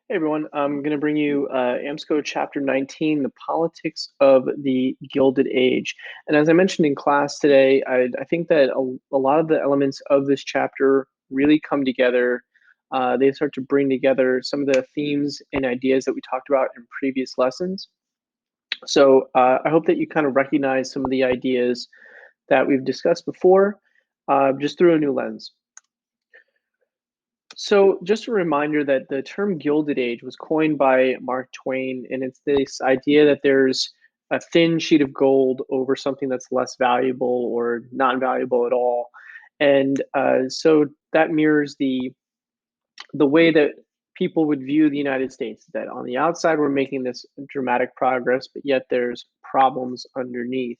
Hey everyone, I'm going to bring you Amsco Chapter 19, The Politics of the Gilded Age. And as I mentioned in class today, I think that a lot of the elements of this chapter really come together. They start to bring together some of the themes and ideas that we talked about in previous lessons. So I hope that you kind of recognize some of the ideas that we've discussed before, just through a new lens. So, just a reminder that the term Gilded Age was coined by Mark Twain, and it's this idea that there's a thin sheet of gold over something that's less valuable or not valuable at all. And so that mirrors the way that people would view the United States, that on the outside we're making this dramatic progress, but yet there's problems underneath.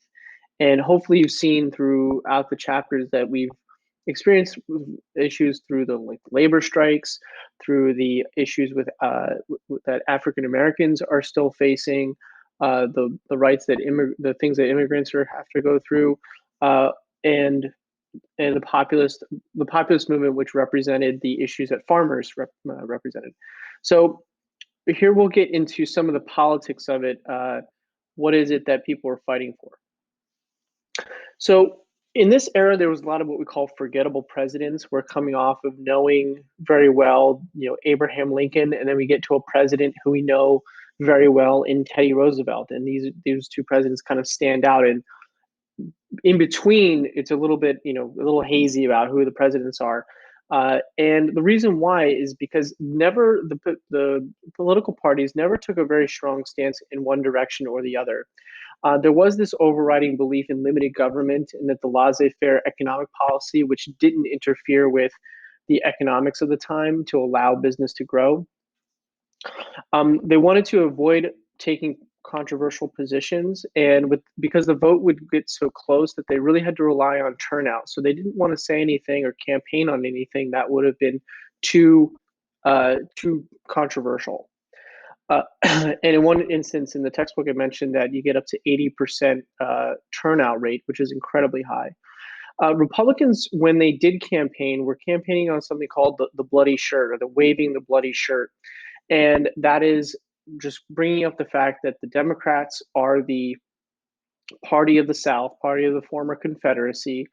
And hopefully you've seen throughout the chapters that we've experienced issues through the labor strikes, through the issues that African Americans are still facing, the rights that the things that immigrants have to go through, uh, and and the populist movement, which represented the issues that farmers represented. So here we'll get into some of the politics of it. What is it that people are fighting for? So in this era, there was a lot of what we call forgettable presidents. We're coming off of knowing very well, Abraham Lincoln, and then we get to a president who we know very well in Teddy Roosevelt, and these two presidents kind of stand out. And in between, it's a little bit, a little hazy about who the presidents are. And the reason why is because never the political parties never took a very strong stance in one direction or the other. There was this overriding belief in limited government and that the laissez-faire economic policy, which didn't interfere with the economics of the time to allow business to grow. They wanted to avoid taking controversial positions, and because the vote would get so close that they really had to rely on turnout. So they didn't want to say anything or campaign on anything that would have been too controversial. And in one instance in the textbook, it mentioned that you get up to 80% turnout rate, which is incredibly high. Republicans, when they did campaign, were campaigning on something called the bloody shirt, or the waving the bloody shirt. And that is just bringing up the fact that the Democrats are the party of the South, party of the former Confederacy,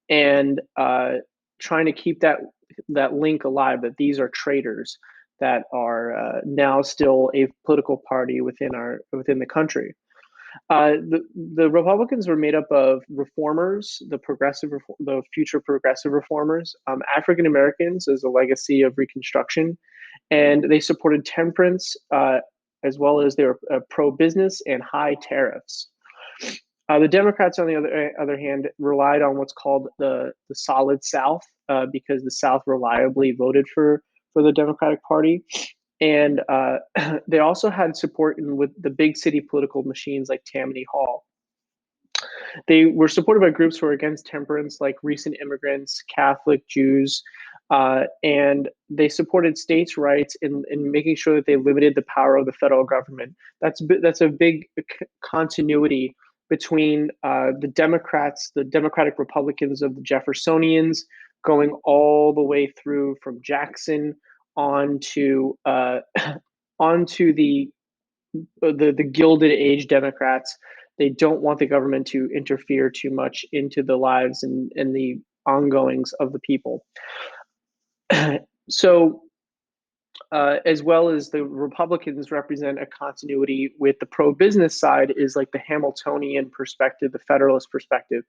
and trying to keep that link alive, that these are traitors that are now still a political party within the country. The Republicans were made up of reformers, the future progressive reformers, African Americans as a legacy of Reconstruction, and they supported temperance, as well as they were pro-business and high tariffs. The Democrats, on the other hand, relied on what's called the Solid South, because the South reliably voted for the Democratic Party. And they also had support with the big city political machines like Tammany Hall. They were supported by groups who were against temperance, like recent immigrants, Catholic, Jews, and they supported states' rights in making sure that they limited the power of the federal government. That's a big continuity between the Democrats, the Democratic Republicans of the Jeffersonians, going all the way through from Jackson onto onto the Gilded Age Democrats. They don't want the government to interfere too much into the lives and the ongoings of the people. So, as well as the Republicans represent a continuity with the pro-business side, is like the Hamiltonian perspective, the Federalist perspective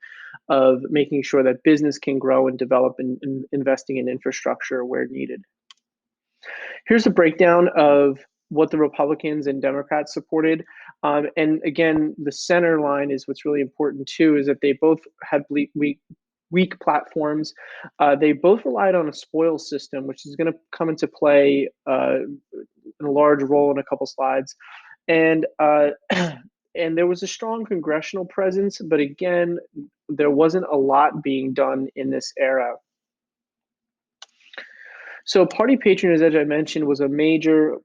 of making sure that business can grow and develop and investing in infrastructure where needed. Here's a breakdown of what the Republicans and Democrats supported. And again, the center line is what's really important too, is that they both had weak platforms. They both relied on a spoils system, which is going to come into play in a large role in a couple slides. And and there was a strong congressional presence, but again, there wasn't a lot being done in this era. So party patronage, as I mentioned, was a major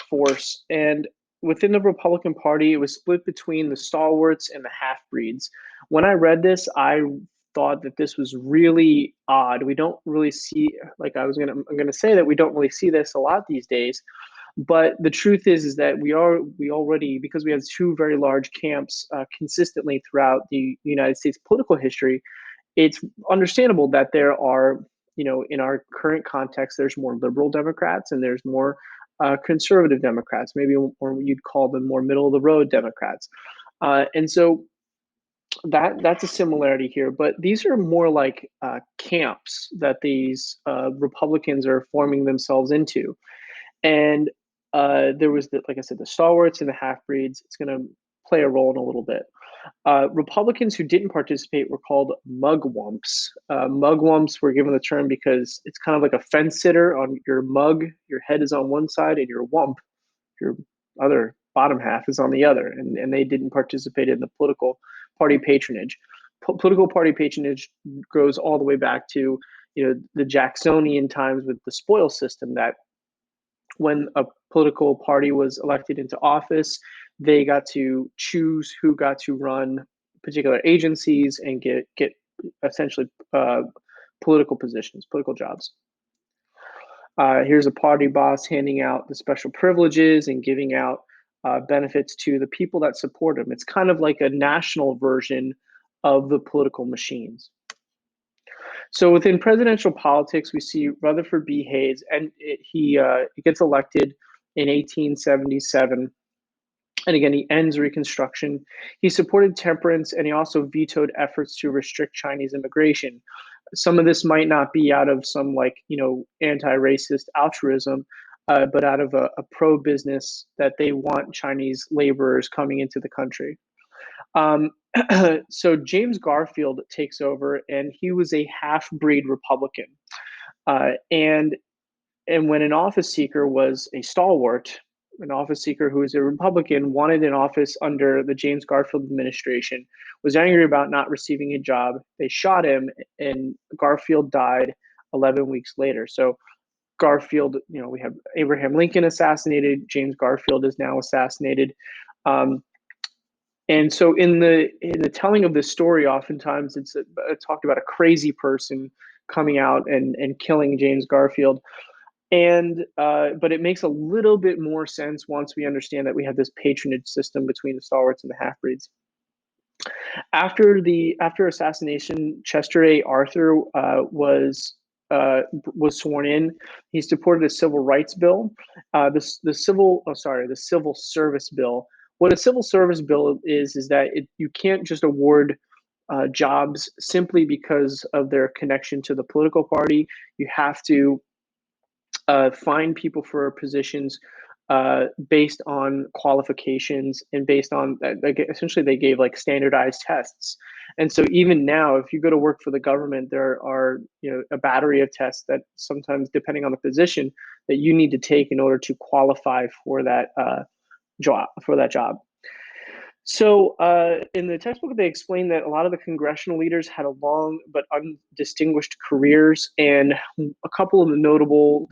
force. And within the Republican Party, it was split between the stalwarts and the half-breeds. When I read this, I thought that this was really odd. We don't really see, I'm gonna say that we don't really see this a lot these days. But the truth is that we already, because we have two very large camps consistently throughout the United States political history, it's understandable that there are, in our current context, there's more liberal Democrats and there's more conservative Democrats, maybe, or you'd call them more middle of the road Democrats. And so that's a similarity here, but these are more like camps that these Republicans are forming themselves into. And there was like I said, the stalwarts and the half breeds. It's going to play a role in a little bit. Republicans who didn't participate were called mugwumps. Mugwumps were given the term because it's kind of like a fence sitter. On your mug, your head is on one side, and your wump, your other bottom half, is on the other. And they didn't participate in the political party patronage. Political party patronage goes all the way back to the Jacksonian times with the spoil system, that when a political party was elected into office, they got to choose who got to run particular agencies and get essentially political positions, political jobs. Here's a party boss handing out the special privileges and giving out benefits to the people that support him. It's kind of like a national version of the political machines. So within presidential politics, we see Rutherford B. Hayes, and he gets elected in 1877. And again, he ends Reconstruction. He supported temperance, and he also vetoed efforts to restrict Chinese immigration. Some of this might not be out of some anti-racist altruism, but out of a pro-business that they want Chinese laborers coming into the country. So James Garfield takes over, and he was a half-breed Republican. And when an office seeker was a stalwart, an office seeker who was a Republican, wanted an office under the James Garfield administration, was angry about not receiving a job. They shot him, and Garfield died 11 weeks later. So Garfield, we have Abraham Lincoln assassinated. James Garfield is now assassinated. And so in the telling of this story, oftentimes it's talked about a crazy person coming out and killing James Garfield. And but it makes a little bit more sense once we understand that we have this patronage system between the stalwarts and the half-breeds. After assassination, Chester A. Arthur was sworn in. He supported a civil rights bill, the civil service bill. What a civil service bill is that you can't just award jobs simply because of their connection to the political party. You have to find people for positions based on qualifications and based on essentially they gave like standardized tests. And so even now, if you go to work for the government, there are a battery of tests that sometimes, depending on the position, that you need to take in order to qualify for that job. So in the textbook, they explain that a lot of the congressional leaders had a long but undistinguished careers, and a couple of the notable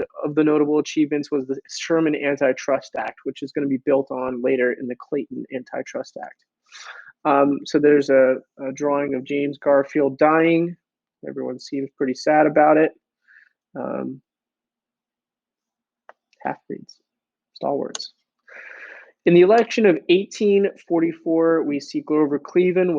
achievements was the Sherman Antitrust Act, which is going to be built on later in the Clayton Antitrust Act. So there's a drawing of James Garfield dying. Everyone seems pretty sad about it. Half-breeds, stalwarts. In the election of 1844, we see Grover Cleveland he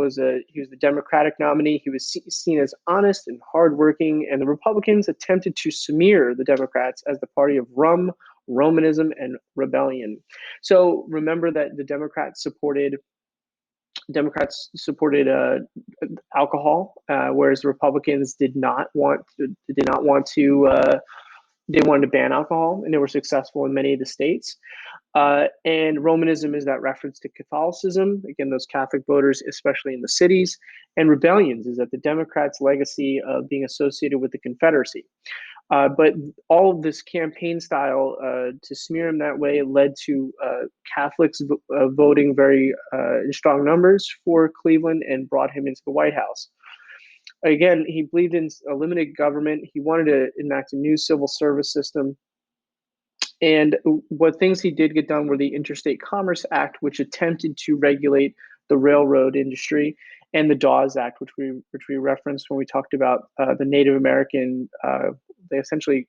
was the Democratic nominee. He was seen as honest and hardworking, and the Republicans attempted to smear the Democrats as the party of rum, Romanism, and rebellion. So remember that the Democrats supported alcohol, whereas the Republicans did not want to. They wanted to ban alcohol, and they were successful in many of the states. And Romanism is that reference to Catholicism, again, those Catholic voters, especially in the cities. And rebellions is that the Democrats' legacy of being associated with the Confederacy. But all of this campaign style to smear him that way led to Catholics voting very in strong numbers for Cleveland and brought him into the White House. Again, he believed in a limited government. He wanted to enact a new civil service system. And what things he did get done were the Interstate Commerce Act, which attempted to regulate the railroad industry, and the Dawes Act, which we referenced when we talked about the Native American, they essentially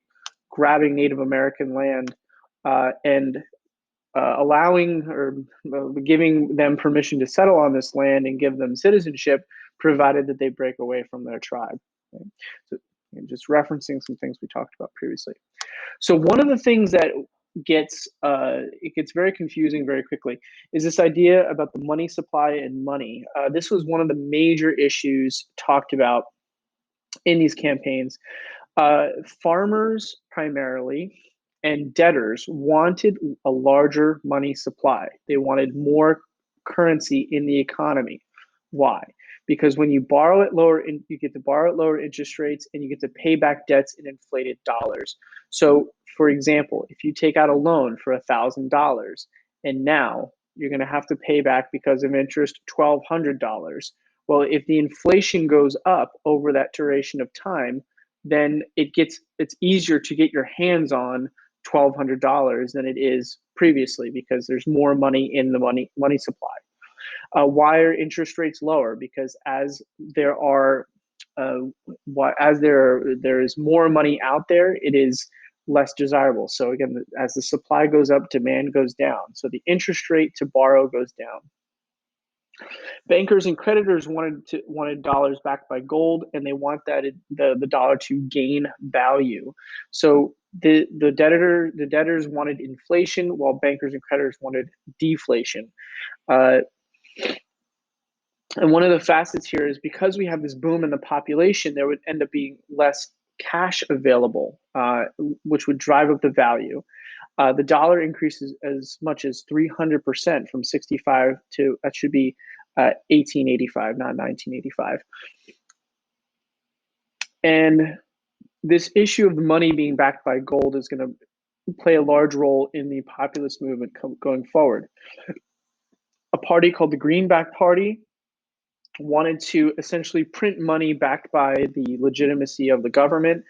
grabbing Native American land and allowing or giving them permission to settle on this land and give them citizenship, provided that they break away from their tribe. Okay? So, just referencing some things we talked about previously. So one of the things that it gets very confusing very quickly is this idea about the money supply and money. This was one of the major issues talked about in these campaigns. Farmers primarily and debtors wanted a larger money supply. They wanted more currency in the economy. Why? Because when you borrow at you get to borrow at lower interest rates, and you get to pay back debts in inflated dollars. So, for example, if you take out a loan for $1,000, and now you're going to have to pay back because of interest $1,200. Well, if the inflation goes up over that duration of time, then it's easier to get your hands on $1,200 than it is previously, because there's more money in the money supply. Why are interest rates lower? Because as there are as there is more money out there, it is less desirable. So again, as the supply goes up, demand goes down. So the interest rate to borrow goes down. Bankers and creditors wanted dollars backed by gold, and they want the dollar to gain value. So the debtors wanted inflation, while bankers and creditors wanted deflation. And one of the facets here is, because we have this boom in the population, there would end up being less cash available, which would drive up the value. The dollar increases as much as 300% from 65 to, that should be 1885, not 1985. And this issue of the money being backed by gold is going to play a large role in the populist movement going forward. A party called the Greenback Party wanted to essentially print money backed by the legitimacy of the government.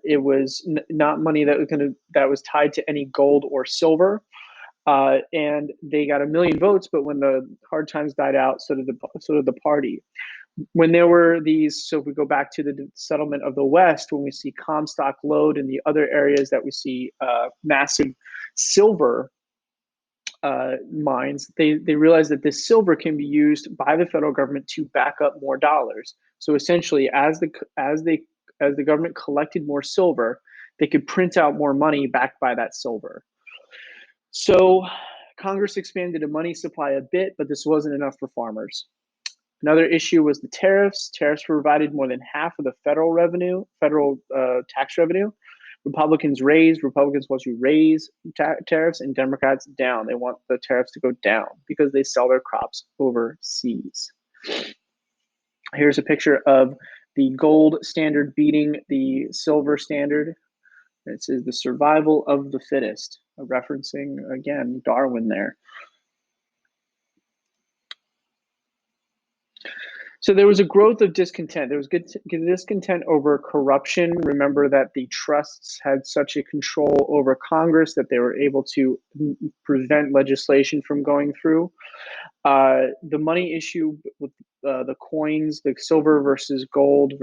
It was not money that was tied to any gold or silver. And they got 1 million votes, but when the hard times died out, so did the party. When there were these, so if we go back to the settlement of the West, when we see Comstock Lode and the other areas that we see massive silver mines, they realized that this silver can be used by the federal government to back up more dollars. So essentially, as the government collected more silver, they could print out more money backed by that silver. So Congress expanded the money supply a bit, but this wasn't enough for farmers. Another issue was the tariffs. Tariffs provided more than half of the federal tax revenue. Republicans want to raise tariffs, and Democrats down. They want the tariffs to go down because they sell their crops overseas. Here's a picture of the gold standard beating the silver standard. It says the survival of the fittest, referencing, again, Darwin there. So there was a growth of discontent. There was good discontent over corruption. Remember that the trusts had such a control over Congress that they were able to prevent legislation from going through. The money issue with the coins, the silver versus gold,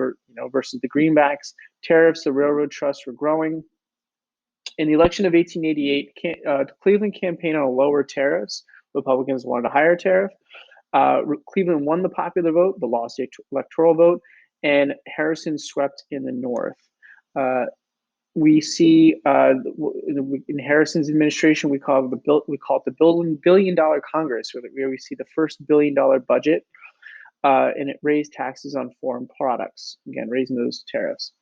versus the greenbacks, tariffs, the railroad trusts were growing. In the election of 1888, the Cleveland campaigned on lower tariffs. Republicans wanted a higher tariff. Cleveland won the popular vote, but lost the electoral vote, and Harrison swept in the North. We see in Harrison's administration, we call it the billion-dollar Congress, where we see the first billion-dollar budget, and it raised taxes on foreign products, again raising those tariffs.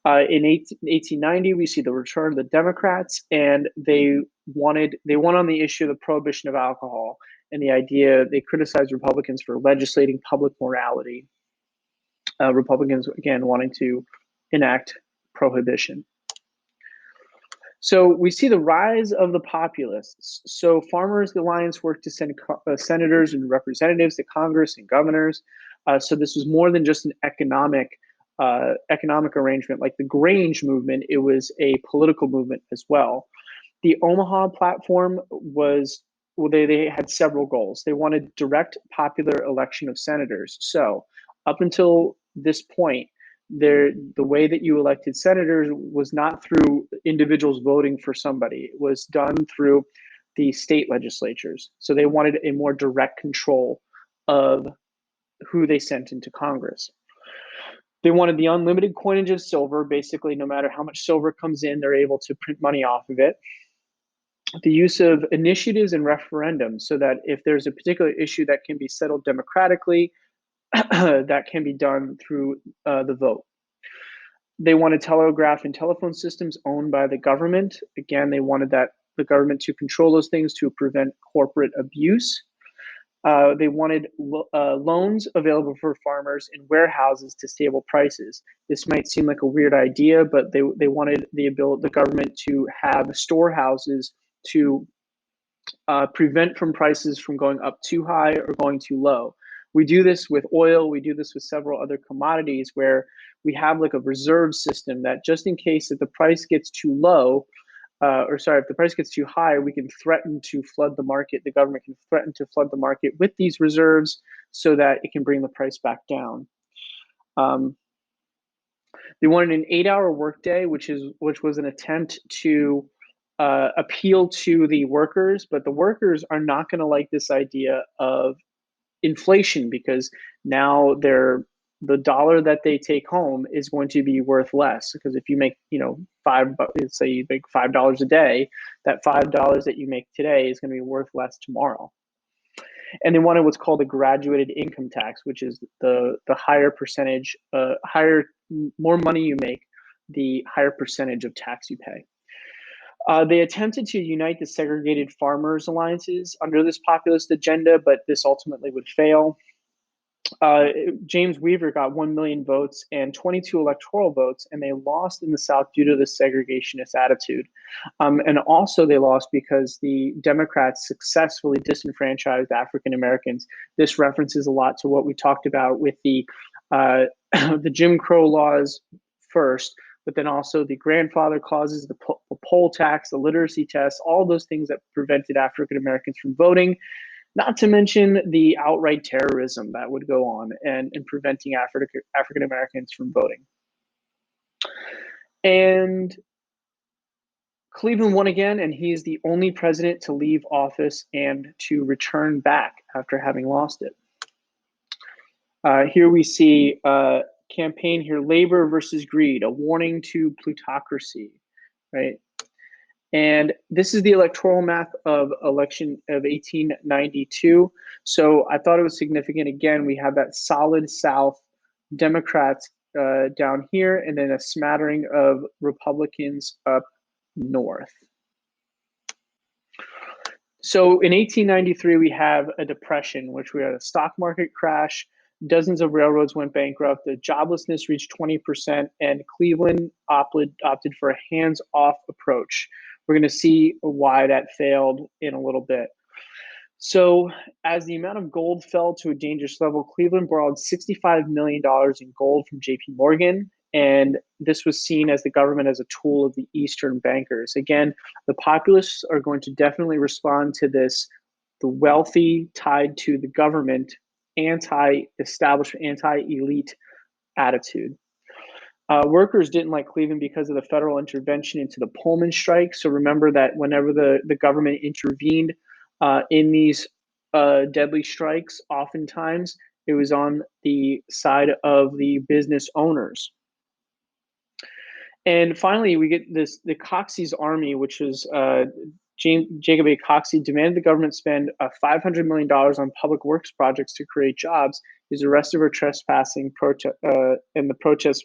In 1890, we see the return of the Democrats, and they won on the issue of the prohibition of alcohol, and the idea, they criticized Republicans for legislating public morality. Republicans, again, wanting to enact prohibition. So we see the rise of the populists. So Farmers Alliance worked to send senators and representatives to Congress and governors. So this was more than just an economic arrangement like the Grange movement. It was a political movement as well. The Omaha platform was, they had several goals. They wanted direct popular election of senators. So up until this point, The way that you elected senators was not through individuals voting for somebody. It was done through the state legislatures. So they wanted a more direct control of who they sent into Congress. They wanted the unlimited coinage of silver. Basically, no matter how much silver comes in, they're able to print money off of it. The use of initiatives and referendums, so that if there's a particular issue that can be settled democratically, that can be done through the vote. They wanted telegraph and telephone systems owned by the government. Again, they wanted the government to control those things to prevent corporate abuse. They wanted loans available for farmers in warehouses to stable prices. This might seem like a weird idea, but they wanted the government to have storehouses to prevent from prices from going up too high or going too low. We do this with oil. We do this with several other commodities where we have like a reserve system that just in case if the price gets too low, if the price gets too high, we can threaten to flood the market. The government can threaten to flood the market with these reserves so that it can bring the price back down. They wanted an 8-hour workday, which was an attempt to appeal to the workers, but the workers are not going to like this idea of inflation because now the dollar that they take home is going to be worth less. Because if you make, let's say you make $5 a day, that $5 that you make today is going to be worth less tomorrow. And they wanted what's called a graduated income tax, which is the higher percentage, more money you make, the higher percentage of tax you pay. They attempted to unite the segregated farmers alliances under this populist agenda, but this ultimately would fail. James Weaver got 1 million votes and 22 electoral votes, and they lost in the South due to the segregationist attitude. And also they lost because the Democrats successfully disenfranchised African Americans. This references a lot to what we talked about with the Jim Crow laws first, but then also the grandfather clauses, the poll tax, the literacy test, all those things that prevented African Americans from voting. Not to mention the outright terrorism that would go on and preventing African Americans from voting. And Cleveland won again, and he is the only president to leave office and to return back after having lost it. Here we see a campaign here, labor versus greed, a warning to plutocracy, right? And this is the electoral map of election of 1892. So I thought it was significant. Again, we have that solid South Democrats down here, and then a smattering of Republicans up north. So in 1893, we have a depression, which we had a stock market crash. Dozens of railroads went bankrupt. The joblessness reached 20%, and Cleveland opted for a hands-off approach. We're going to see why that failed in a little bit. So as the amount of gold fell to a dangerous level, Cleveland borrowed $65 million in gold from JP Morgan. And this was seen as the government as a tool of the Eastern bankers. Again, the populists are going to definitely respond to this, the wealthy tied to the government, anti-establishment, anti-elite attitude. Workers didn't like Cleveland because of the federal intervention into the Pullman strike. So remember that whenever the government intervened in these deadly strikes, oftentimes it was on the side of the business owners. And finally, we get the Coxey's Army, which was Jacob A. Coxey demanded the government spend $500 million on public works projects to create jobs. He was arrested for trespassing, and the protesters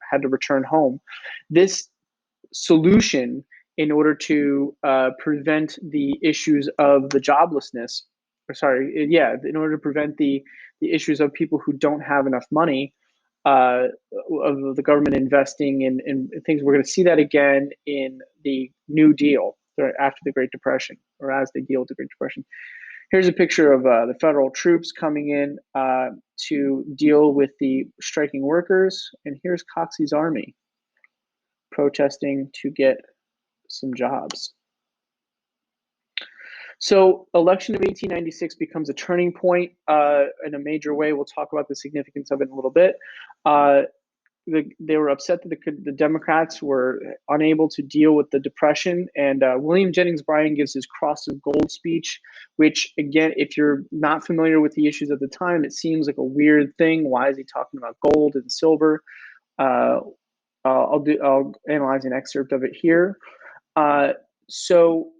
had to return home. This solution, in order to prevent the issues of the joblessness, in order to prevent the issues of people who don't have enough money, of the government investing in things. We're going to see that again in the New Deal after the Great Depression, or as they deal with the Great Depression. Here's a picture of the federal troops coming in to deal with the striking workers. And here's Coxey's Army protesting to get some jobs. So election of 1896 becomes a turning point in a major way. We'll talk about the significance of it in a little bit. they were upset that the Democrats were unable to deal with the Depression. And William Jennings Bryan gives his Cross of Gold speech, which, again, if you're not familiar with the issues at the time, it seems like a weird thing. Why is he talking about gold and silver? Uh, I'll analyze an excerpt of it here. So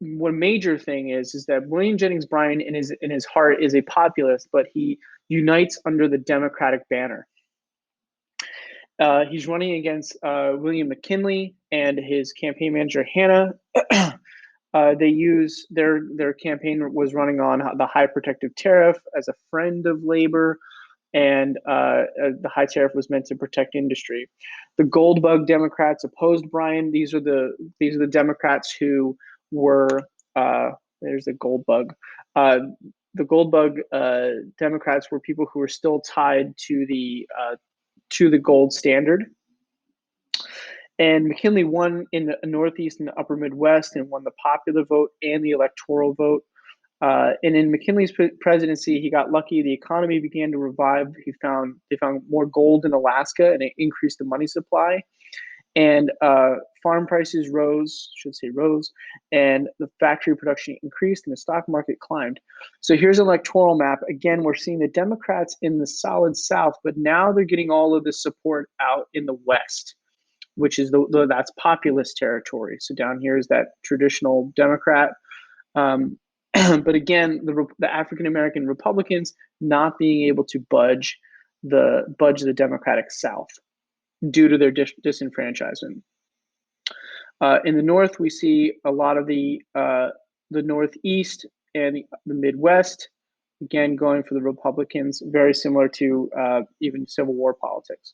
one major thing is that William Jennings Bryan in his heart is a populist, but he unites under the Democratic banner. He's running against William McKinley and his campaign manager Hannah. They use their campaign was running on the high protective tariff as a friend of labor, and the high tariff was meant to protect industry. The gold bug Democrats opposed Bryan. These are the Democrats who were there's the gold bug. The gold bug Democrats were people who were still tied to the gold standard. And McKinley won in the Northeast and the Upper Midwest and won the popular vote and the electoral vote. And in McKinley's presidency, he got lucky. The economy began to revive. They found more gold in Alaska, and it increased the money supply. And farm prices rose, and the factory production increased, and the stock market climbed. So here's an electoral map. Again, we're seeing the Democrats in the solid South, but now they're getting all of the support out in the West, which is that's populist territory. So down here is that traditional Democrat. But again, the African American Republicans not being able to budge the Democratic South due to their disenfranchisement. In the North, we see a lot of the Northeast and the Midwest, again, going for the Republicans, very similar to even Civil War politics.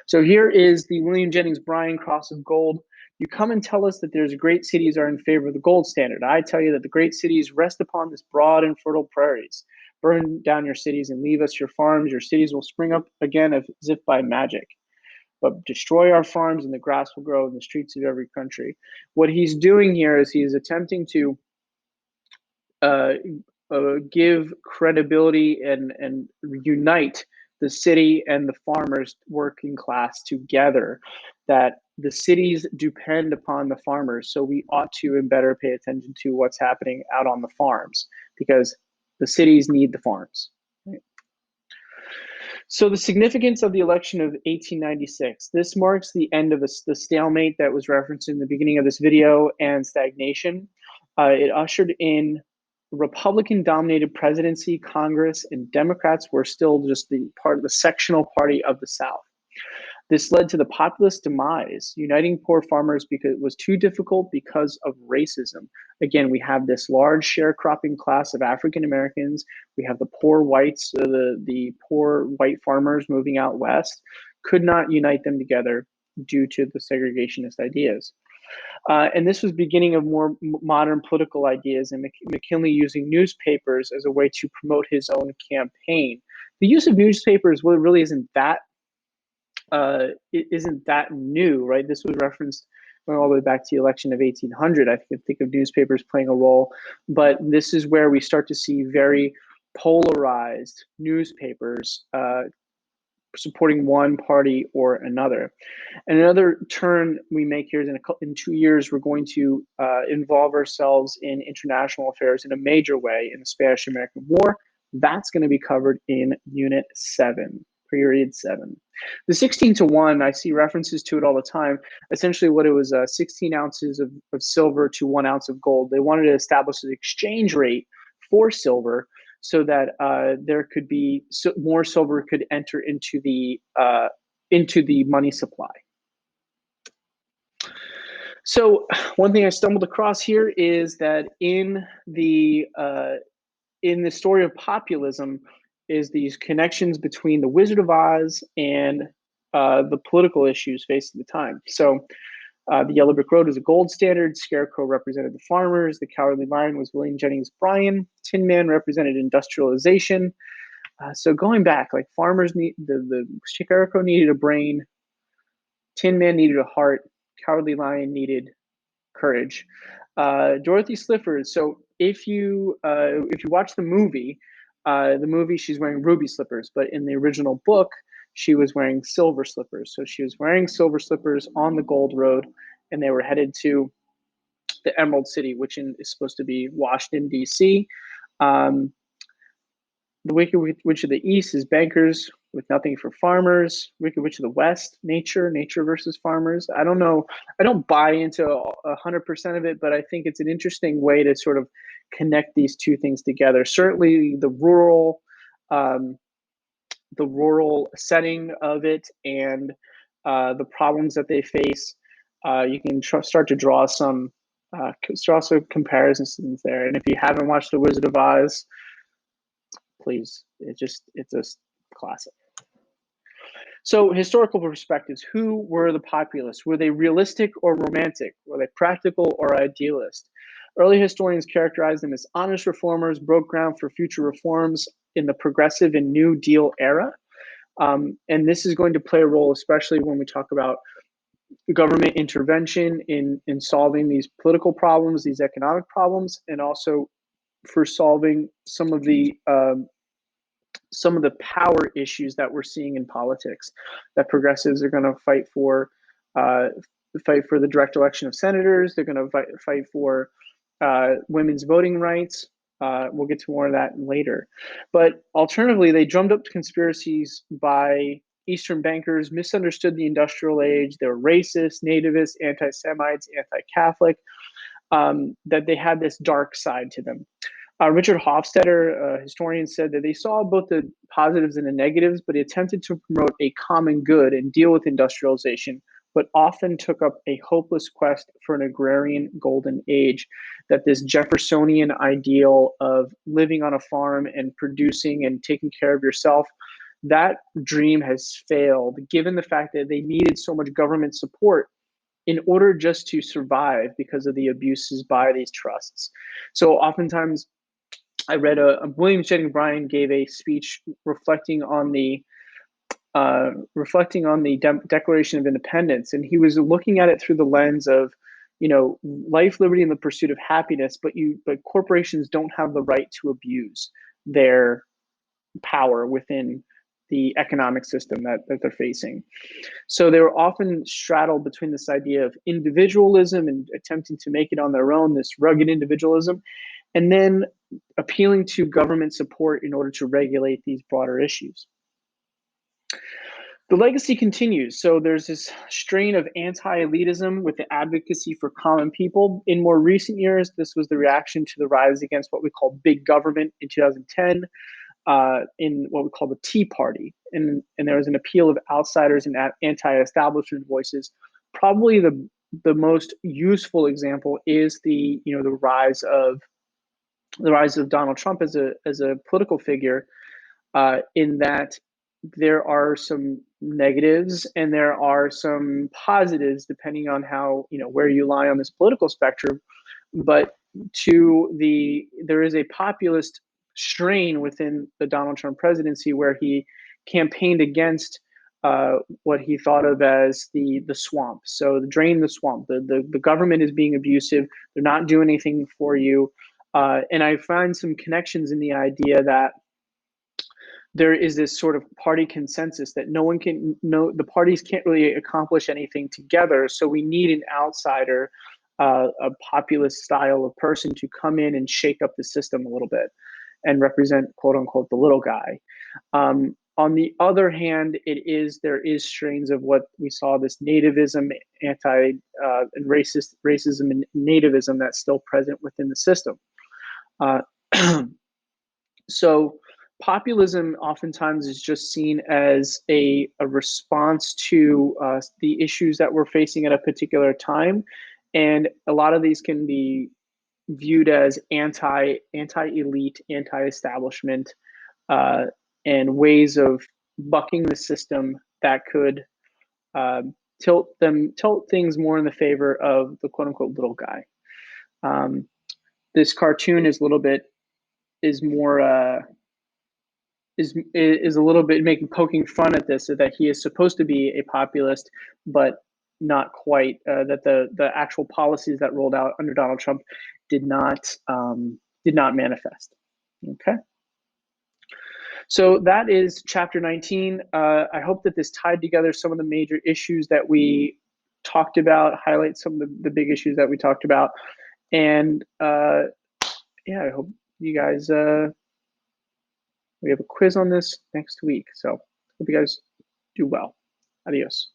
So here is the William Jennings Bryan Cross of Gold. You come and tell us that there's great cities are in favor of the gold standard. I tell you that the great cities rest upon this broad and fertile prairies. Burn down your cities and leave us your farms. Your cities will spring up again as if by magic. But destroy our farms and the grass will grow in the streets of every country. What he's doing here is he's attempting to give credibility and unite the city and the farmers working class together, that the cities depend upon the farmers. So we ought to and better pay attention to what's happening out on the farms because the cities need the farms. Right? So the significance of the election of 1896, this marks the end of the stalemate that was referenced in the beginning of this video and stagnation. It ushered in Republican-dominated presidency, Congress, and Democrats were still just the sectional party of the South. This led to the populist demise, uniting poor farmers because it was too difficult because of racism. Again, we have this large sharecropping class of African Americans. We have the poor whites, the poor white farmers moving out west, could not unite them together due to the segregationist ideas. And this was beginning of more modern political ideas, and McKinley using newspapers as a way to promote his own campaign. The use of newspapers really isn't that new, right? This was referenced going all the way back to the election of 1800. I think of newspapers playing a role, but this is where we start to see very polarized newspapers supporting one party or another. And another turn we make here is in 2 years, we're going to involve ourselves in international affairs in a major way in the Spanish-American War. That's going to be covered in Unit 7, Period 7. The 16-to-1, I see references to it all the time. Essentially what it was, 16 ounces of silver to 1 ounce of gold. They wanted to establish an exchange rate for silver so that there could be more silver could enter into the money supply. So one thing I stumbled across here is that in the story of populism is these connections between the Wizard of Oz and the political issues facing the time. So the Yellow Brick Road is a gold standard. Scarecrow represented the farmers. The Cowardly Lion was William Jennings Bryan. Tin Man represented industrialization. So going back, like farmers need the Scarecrow needed a brain. Tin Man needed a heart. Cowardly Lion needed courage. Dorothy Slifford. So if you watch the movie she's wearing ruby slippers, but in the original book, she was wearing silver slippers. So she was wearing silver slippers on the Gold Road, and they were headed to the Emerald City, which is supposed to be Washington, D.C. Um, the Wicked Witch of the East is bankers with nothing for farmers. Wicked Witch of the West, nature versus farmers. I don't know. I don't buy into 100% of it, but I think it's an interesting way to sort of connect these two things together. Certainly, um, the rural setting of it, and the problems that they face. You can start to draw some comparisons there. And if you haven't watched The Wizard of Oz, please, it's a classic. So historical perspectives, who were the populists? Were they realistic or romantic? Were they practical or idealist? Early historians characterized them as honest reformers, broke ground for future reforms in the progressive and New Deal era. And this is going to play a role, especially when we talk about government intervention in solving these political problems, these economic problems, and also for solving some of the power issues that we're seeing in politics, that progressives are going to uh, fight for the direct election of senators. They're going to fight for women's voting rights. We'll get to more of that later. But alternatively, they drummed up conspiracies by Eastern bankers, misunderstood the industrial age. They were racist, nativist, anti-Semites, anti-Catholic, that they had this dark side to them. Richard Hofstadter, a historian, said that they saw both the positives and the negatives, but he attempted to promote a common good and deal with industrialization, but often took up a hopeless quest for an agrarian golden age. That this Jeffersonian ideal of living on a farm and producing and taking care of yourself, that dream has failed, given the fact that they needed so much government support in order just to survive because of the abuses by these trusts. So oftentimes, I read William Jennings Bryan gave a speech reflecting on the Declaration of Independence, and he was looking at it through the lens of, life, liberty, and the pursuit of happiness. But corporations don't have the right to abuse their power within the economic system that they're facing. So they were often straddled between this idea of individualism and attempting to make it on their own, this rugged individualism, and then appealing to government support in order to regulate these broader issues. The legacy continues. So there's this strain of anti-elitism with the advocacy for common people. In more recent years, this was the reaction to the rise against what we call big government in 2010, in what we call the Tea Party. And there was an appeal of outsiders and anti-establishment voices. Probably the most useful example is the rise of Donald Trump as a political figure, in that there are some negatives and there are some positives depending on how where you lie on this political spectrum. But there is a populist strain within the Donald Trump presidency where he campaigned against what he thought of as the swamp. So drain the swamp. The government is being abusive. They're not doing anything for you. And I find some connections in the idea that there is this sort of party consensus that the parties can't really accomplish anything together. So we need an outsider, a populist style of person to come in and shake up the system a little bit and represent, quote unquote, the little guy. On the other hand, there is strains of what we saw, this nativism, and racism and nativism that's still present within the system. Uh, so populism oftentimes is just seen as a response to the issues that we're facing at a particular time. And a lot of these can be viewed as anti-elite, anti-establishment, and ways of bucking the system that could uh, tilt things more in the favor of the quote unquote little guy. This cartoon is more is a little bit poking fun at this, so that he is supposed to be a populist, but not quite. That the actual policies that rolled out under Donald Trump did not manifest. Okay. So that is chapter 19. I hope that this tied together some of the major issues that we talked about, highlight some of the big issues that we talked about. And yeah, I hope you guys, we have a quiz on this next week. So hope you guys do well. Adios.